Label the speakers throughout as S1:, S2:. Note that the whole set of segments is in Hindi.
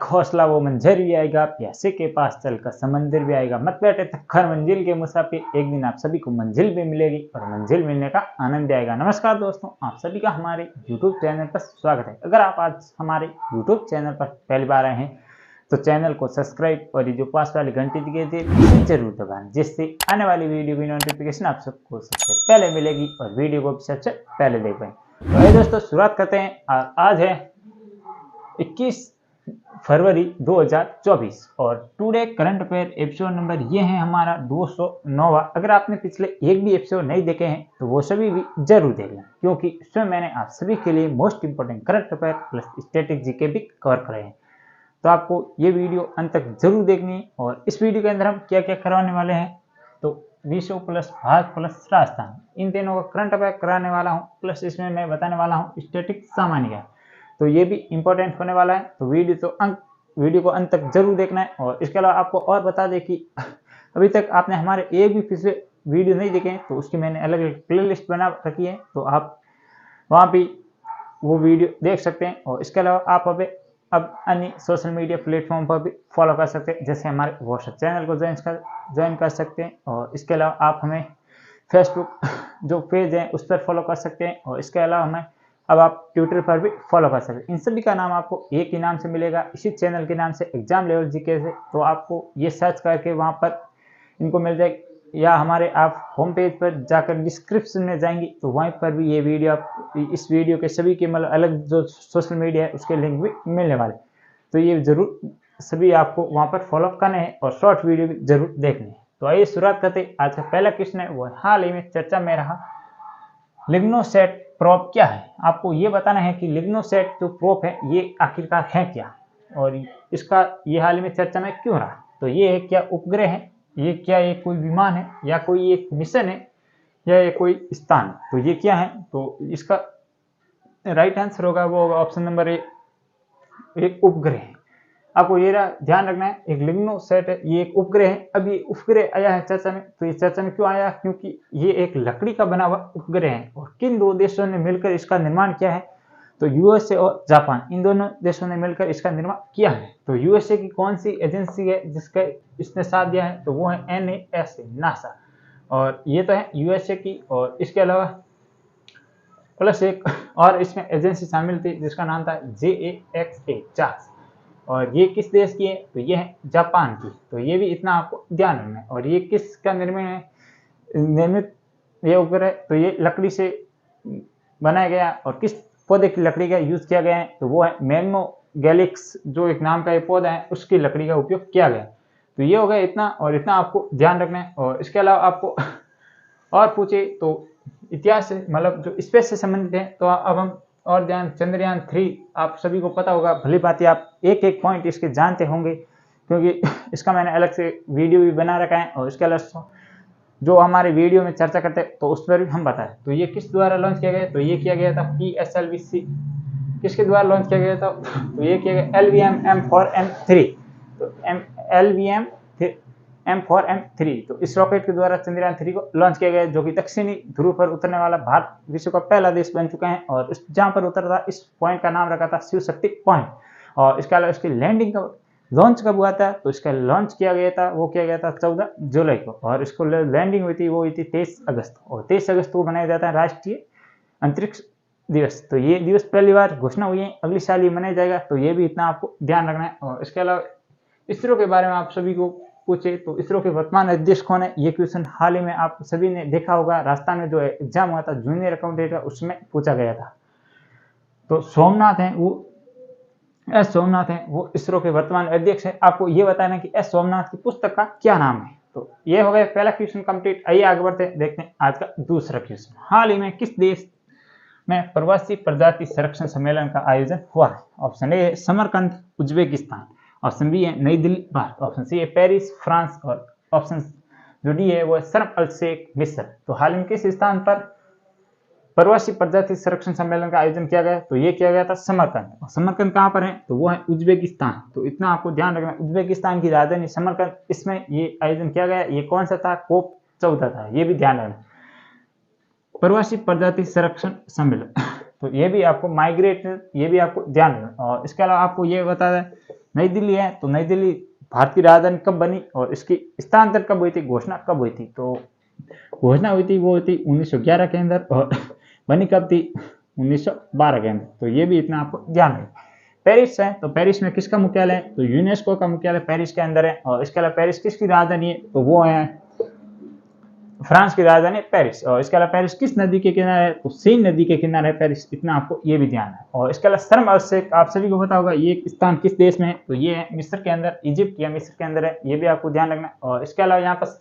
S1: हौसला वो मंजर भी आएगा, प्यासे के पास चलकर समंदर भी आएगा, मत बैठे तखर मंजिल के मुसाफिर, एक दिन आप सभी को मंजिल भी मिलेगी और मंजिल मिलने का आनंद भी आएगा। नमस्कार दोस्तों, आप सभी का हमारे YouTube चैनल पर स्वागत है। अगर आप आज हमारे YouTube चैनल पर पहली बार आए हैं तो चैनल को सब्सक्राइब और ये जो पास वाली घंटी दिखाई दे इसे जरूर दबाएं, जिससे आने वाली वीडियो की नोटिफिकेशन आप सबको सबसे पहले मिलेगी और वीडियो को भी सबसे पहले देख पाएं। तो आइए दोस्तों शुरुआत करते हैं। आज है 21 फरवरी 2024 और today current affair episode number ये है हमारा 209वां। अगर आपने पिछले एक भी एपिसोड नहीं देखे हैं तो वो सभी भी जरूर देख लें, क्योंकि इसमें मैंने आप सभी के लिए most important current affair plus static GK भी कवर करे हैं। तो आपको ये वीडियो अंत तक जरूर देखनी है। और इस वीडियो के अंदर हम क्या क्या करवाने वाले हैं तो विश्व प्लस भारत प्लस राजस्थान, इन तीनों का करंट अफेयर कराने वाला हूँ, प्लस इसमें मैं बताने वाला हूँ स्टैटिक सामान्य ज्ञान। तो ये भी इंपॉर्टेंट होने वाला है, तो वीडियो को अंत तक जरूर देखना है। और इसके अलावा आपको और बता दें कि अभी तक आपने हमारे एक भी पिछले वीडियो नहीं देखे तो उसकी मैंने अलग अलग प्लेलिस्ट बना रखी है, तो आप वहाँ भी वो वीडियो देख सकते हैं। और इसके अलावा आप अब अन्य सोशल मीडिया प्लेटफॉर्म पर भी फॉलो कर सकते हैं, जैसे हमारे व्हाट्सएप चैनल को ज्वाइन कर सकते हैं। और इसके अलावा आप हमें फेसबुक जो पेज है उस पर फॉलो कर सकते हैं। और इसके अलावा हमें अब आप ट्विटर पर भी फॉलो कर सकते हैं। इन सभी का नाम आपको एक ही नाम से मिलेगा, इसी चैनल के नाम से एग्जाम लेवल जीके से। तो आपको ये सर्च करके वहाँ पर इनको मिल जाएगी, या हमारे आप होम पेज पर जाकर डिस्क्रिप्शन में जाएंगी तो वहीं पर भी ये वीडियो आप इस वीडियो के सभी के मतलब अलग जो सोशल मीडिया है उसके लिंक भी मिलने वाले। तो ये जरूर सभी आपको वहाँ पर फॉलो करने हैं और शॉर्ट वीडियो भी जरूर देखने हैं। तो आइए शुरुआत करते हैं। आज का पहला क्वेश्चन है वो हाल ही में चर्चा में रहा लिग्नोसेट प्रोब क्या है। आपको ये बताना है कि लिग्नोसेट जो प्रोब है ये आखिरकार है क्या और इसका ये हाल ही में चर्चा में क्यों रहा। तो ये है क्या उपग्रह है, ये क्या ये कोई विमान है, या कोई एक मिशन है, या ये कोई स्थान। तो ये क्या है, तो इसका राइट आंसर होगा वो होगा ऑप्शन नंबर ए, एक उपग्रह है। आपको ये ध्यान रखना है, एक लिग्नोसेट है, ये एक उपग्रह है। अब ये उपग्रह आया है चर्चा में, तो ये चर्चा में क्यों आया, क्योंकि ये एक लकड़ी का बना हुआ उपग्रह है। और किन दो देशों ने मिलकर इसका निर्माण किया है, तो यूएसए और जापान, इन दोनों देशों ने मिलकर इसका निर्माण किया है। तो यूएसए की कौन सी एजेंसी है जिसका इसने साथ दिया है, तो वो है NASA, नासा। और ये तो है यूएसए की। और इसके अलावा प्लस एक और इसमें एजेंसी शामिल थी जिसका नाम था JAXA, चार्ल्स। और ये किस देश की है, तो ये है जापान की। तो ये भी इतना आपको ध्यान रखना है। और ये किसका निर्मित ये उपग्रह, तो ये लकड़ी से बनाया गया। और किस पौधे की लकड़ी का यूज किया गया है, तो वो है मैग्नो गैलिक्स, जो एक नाम का ये पौधा है उसकी लकड़ी का उपयोग किया गया। तो ये हो गया इतना, और इतना आपको ध्यान रखना है। और इसके अलावा आपको और पूछे तो इतिहास से मतलब जो स्पेस से संबंधित है, तो अब हम और ध्यान चंद्रयान 3 आप सभी को पता होगा, भली बात आप एक एक पॉइंट इसके जानते होंगे, क्योंकि इसका मैंने अलग से वीडियो भी बना रखा है। और इसके अलावा जो हमारे वीडियो में चर्चा करते हैं तो उस पर भी हम बताएं। तो ये किस द्वारा लॉन्च किया गया, तो ये किया गया था PSLV किसके द्वारा लॉन्च किया गया था, तो ये किया गया LVM M4M3। तो LVM M4M3, तो इस रॉकेट के द्वारा चंद्रयान 3 को लॉन्च किया गया, जो कि दक्षिणी ध्रुव पर उतरने वाला भारत विश्व का पहला देश बन चुका है। और जहां पर उतरा था इस पॉइंट का नाम रखा था शिव शक्ति पॉइंट। और इसके अलावा इसकी लैंडिंग का लॉन्च कब हुआ था, तो इसका लॉन्च किया गया था 14 जुलाई को। और इसको लैंडिंग हुई थी 23 अगस्त। और 23 अगस्त को मनाया जाता है राष्ट्रीय अंतरिक्ष दिवस। तो ये दिवस पहली बार घोषणा हुई है, अगले साल ही मनाया जाएगा। तो ये भी इतना आपको ध्यान रखना है। और इसके अलावा इसरो के बारे में आप सभी को पूछे तो इसरो के वर्तमान अध्यक्ष कौन है, ये क्वेश्चन हाल ही में आप सभी ने देखा होगा, राजस्थान में जो एग्जाम हुआ था जूनियर अकाउंटेंट का, उसमें पूछा गया था। तो सोमनाथ है वो इसरो के वर्तमान अध्यक्ष है। आपको ये बताना कि एस सोमनाथ की पुस्तक का क्या नाम है। तो ये हो गया पहला क्वेश्चन कंप्लीट। आइए आगे बढ़ते हैं, देखते हैं आज का दूसरा क्वेश्चन। हाल ही में किस देश में प्रवासी प्रजाति संरक्षण सम्मेलन का आयोजन हुआ है। Option A Samarkand Uzbekistan, option B है नई दिल्ली भारत, ऑप्शन सी है पेरिस फ्रांस, और ऑप्शन जो डी है वो है शर्म अल शेख मिस्र। तो हाल में किस स्थान पर प्रवासी प्रजाति संरक्षण सम्मेलन का आयोजन किया गया, तो ये किया गया था समरकंद। और समरकंद कहाँ पर है, तो वो है उज्बेकिस्तान। तो इतना आपको ध्यान रखना, उज्बेकिस्तान की राजधानी समरकंद, इसमें ये आयोजन किया गया। ये कौन सा था, COP 14 था, ये भी ध्यान रखना, प्रवासी प्रजाति संरक्षण सम्मेलन। तो ये भी आपको माइग्रेट, ये भी आपको ध्यान रखना। और इसके अलावा आपको ये बता दें नई दिल्ली है, तो नई दिल्ली भारत की राजधानी कब बनी और इसकी स्थानांतरण कब हुई थी, घोषणा कब हुई थी? तो घोषणा हुई थी वो हुई थी 1911 के अंदर और बनी कब थी? 1912 के अंदर। तो ये भी इतना आपको ध्यान रखना। पेरिस है, तो पेरिस में किसका मुख्यालय है? तो यूनेस्को का मुख्यालय पेरिस के अंदर है। और इसके अलावा पेरिस किसकी राजधानी है? तो वो है फ्रांस की राजधानी पेरिस। और इसके अलावा पेरिस किस नदी के किनारे है? तो सीन नदी के किनारे है पेरिस। इतना आपको ये भी ध्यान है। और इसके अलावा शर्म अवशेष आप सभी को पता होगा, ये स्थान किस देश में है? तो ये है मिस्र के अंदर, इजिप्ट या मिस्र के अंदर है। ये भी आपको ध्यान रखना है। और इसके अलावा यहाँ पर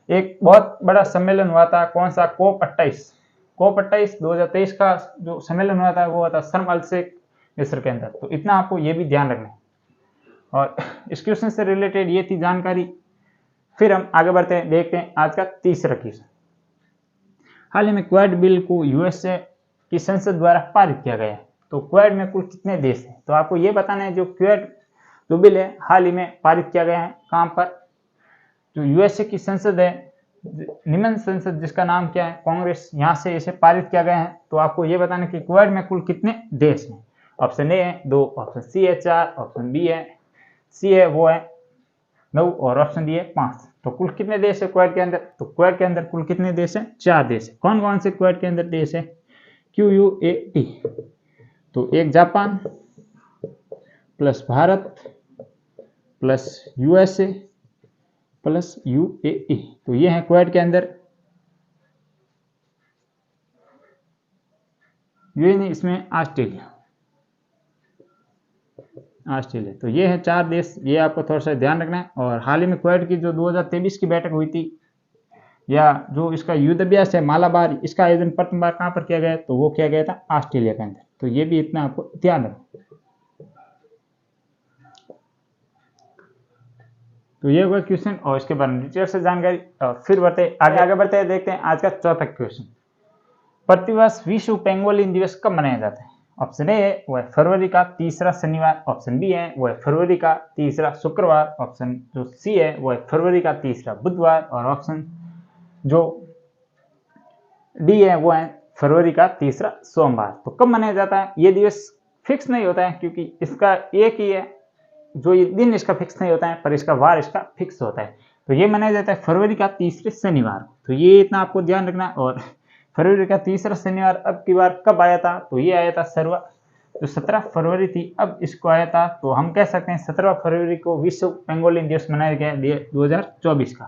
S1: एक बहुत बड़ा सम्मेलन हुआ था, कौन सा? COP28 2023 का जो सम्मेलन हुआ था वो हुआ था शर्म अल शेख मिस्र के अंदर। तो इतना आपको ये भी ध्यान रखना है। और इस क्वेश्चन से रिलेटेड ये थी जानकारी। फिर हम आगे बढ़ते हैं, देखते हैं आज का तीसरा क्वेश्चन। हाल ही में क्वाड बिल को यूएसए की संसद द्वारा पारित किया गया है। तो क्वाड में कुल कितने देश हैं? तो आपको ये बताना है। जो क्वाड जो बिल है हाल ही में पारित किया गया है, कहाँ पर? जो यूएसए की संसद है, निम्न संसद जिसका नाम क्या है? कांग्रेस, यहाँ से इसे पारित किया गया है। तो आपको ये बताना है कि क्वाड में कुल कितने देश हैं। ऑप्शन ए है 2, ऑप्शन सी है 4, ऑप्शन बी है सी है वो है 9 और ऑप्शन डी है 5। तो कुल कितने देश है क्वाड के अंदर? तो क्वाड के अंदर कुल कितने देश हैं? 4 देश है। कौन कौन से क्वाड के अंदर देश है? QUAD। तो एक Japan plus Bharat plus USA plus UAE। तो ये है क्वाड के अंदर। ये नहीं, इसमें ऑस्ट्रेलिया। तो ये है 4 देश, ये आपको थोड़ा सा ध्यान रखना है। और हाल ही में क्वाड की जो 2023 की बैठक हुई थी, या जो इसका युद्धाभ्यास है मालाबार, इसका आयोजन प्रथम बार कहाँ पर किया गया? तो वो किया गया था ऑस्ट्रेलिया के अंदर। तो ये भी इतना आपको ध्यान रखना। तो ये हुआ क्वेश्चन और इसके बारे में डिटेल से जानकारी। और फिर आगे बढ़ते हैं, देखते हैं आज का चौथा क्वेश्चन। प्रतिवर्ष विश्व पेंगोलिन दिवस कब मनाया जाता है? ऑप्शन ए है वो है फरवरी का तीसरा शनिवार, ऑप्शन बी है वो है फरवरी का तीसरा शुक्रवार, ऑप्शन जो सी है वो है फरवरी का तीसरा बुधवार, और ऑप्शन जो डी है वो है फरवरी का तीसरा सोमवार। तो कब मनाया जाता है? ये दिवस फिक्स नहीं होता है, क्योंकि इसका एक ही है, जो ये दिन इसका फिक्स नहीं होता है, पर इसका वार इसका फिक्स होता है। तो ये मनाया जाता है फरवरी का तीसरे शनिवार। तो ये इतना आपको ध्यान रखना है। और फरवरी का तीसरा शनिवार अब की बार कब आया था? तो ये आया था जो 17 फरवरी थी, अब इसको आया था। तो हम कह सकते हैं 17 फरवरी को विश्व पेंगोलिन दिवस मनाया गया 2024 का।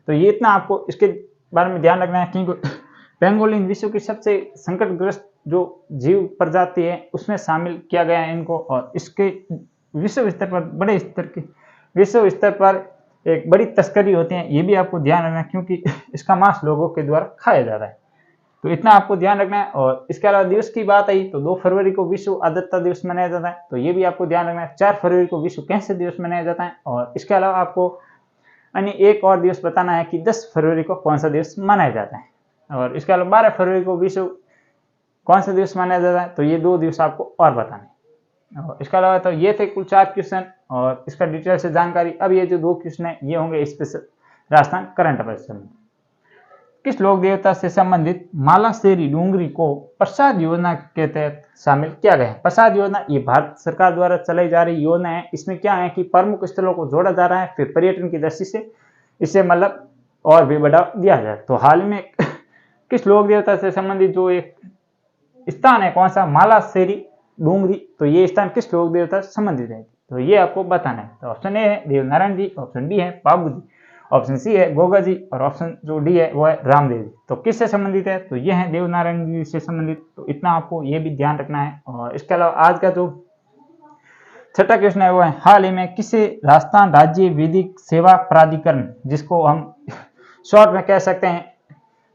S1: तो ये इतना आपको इसके बारे में ध्यान रखना है, क्योंकि पेंगोलिन विश्व की सबसे संकटग्रस्त जो जीव प्रजाति है उसमें शामिल किया गया है इनको। और इसके विश्व स्तर पर एक बड़ी तस्करी होती है, ये भी आपको ध्यान रखना है, क्योंकि इसका मांस लोगों के द्वारा खाया जाता है। तो इतना आपको ध्यान रखना है। और इसके अलावा दिवस की बात आई तो 2 फरवरी को विश्व आर्द्रता दिवस मनाया जाता है। तो ये भी आपको ध्यान रखना है। 4 फरवरी को विश्व कैंसर दिवस मनाया जाता है। और इसके अलावा आपको अन्य एक और दिवस बताना है कि 10 फरवरी को कौन सा दिवस मनाया जाता है। और इसके अलावा 12 फरवरी को विश्व कौन सा दिवस मनाया जाता है। तो ये 2 दिवस आपको और बताने हैं। और इसके अलावा तो ये थे कुल 4 क्वेश्चन और इसका डिटेल से जानकारी। अब ये जो 2 क्वेश्चन है ये होंगे स्पेशल राजस्थान करंट अफेयर्स में। किस लोक देवता से संबंधित मालाशेरी डूंगरी को प्रसाद योजना के तहत शामिल किया गया है? प्रसाद योजना ये भारत सरकार द्वारा चलाई जा रही योजना है। इसमें क्या है कि प्रमुख स्थलों को जोड़ा जा रहा है, फिर पर्यटन की दृष्टि से इसे मतलब और भी बढ़ावा दिया जाए। तो हाल में किस लोक देवता से संबंधित जो एक स्थान है, कौन सा? मालाशेरी डूंगरी। तो ये स्थान किस लोक देवता से संबंधित है? तो ये आपको बताना है। तो ऑप्शन ए है देवनारायण जी, ऑप्शन बी है बाबू जी, ऑप्शन सी है गोगा जी, और ऑप्शन जो डी है वो है रामदेव जी। तो किससे संबंधित है? तो ये है देवनारायण जी से संबंधित। तो इतना आपको ये भी ध्यान रखना है। और इसके अलावा आज का जो छठा क्वेश्चन है वो है हाल ही में किसे राजस्थान राज्य विधिक सेवा प्राधिकरण, जिसको हम शॉर्ट में कह सकते हैं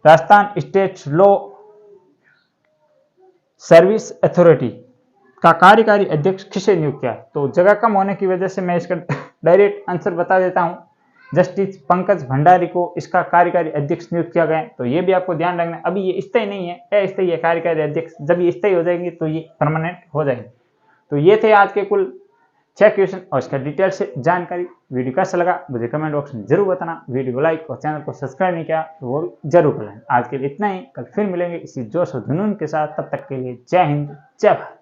S1: Rajasthan state law service authority का कार्यकारी अध्यक्ष किसे नियुक्त किया है? तो जगह कम होने की वजह से मैं इसका डायरेक्ट आंसर बता देता हूं। जस्टिस पंकज भंडारी को इसका कार्यकारी अध्यक्ष नियुक्त किया गया है। तो ये भी आपको ध्यान रखना है। अभी ये स्थायी नहीं है, अस्थायी है कार्यकारी अध्यक्ष। जब ये स्थायी हो जाएंगे तो ये परमानेंट हो जाएंगे। तो ये थे आज के कुल 6 क्वेश्चन और इसका डिटेल से जानकारी। वीडियो कैसा लगा मुझे कमेंट बॉक्स में जरूर बताना। वीडियो को लाइक और चैनल को सब्सक्राइब नहीं किया तो वो भी जरूर कर लेना। आज के लिए इतना ही, कल फिर मिलेंगे इसी जोश और जुनून के साथ। तब तक के लिए जय हिंद, जय भारत।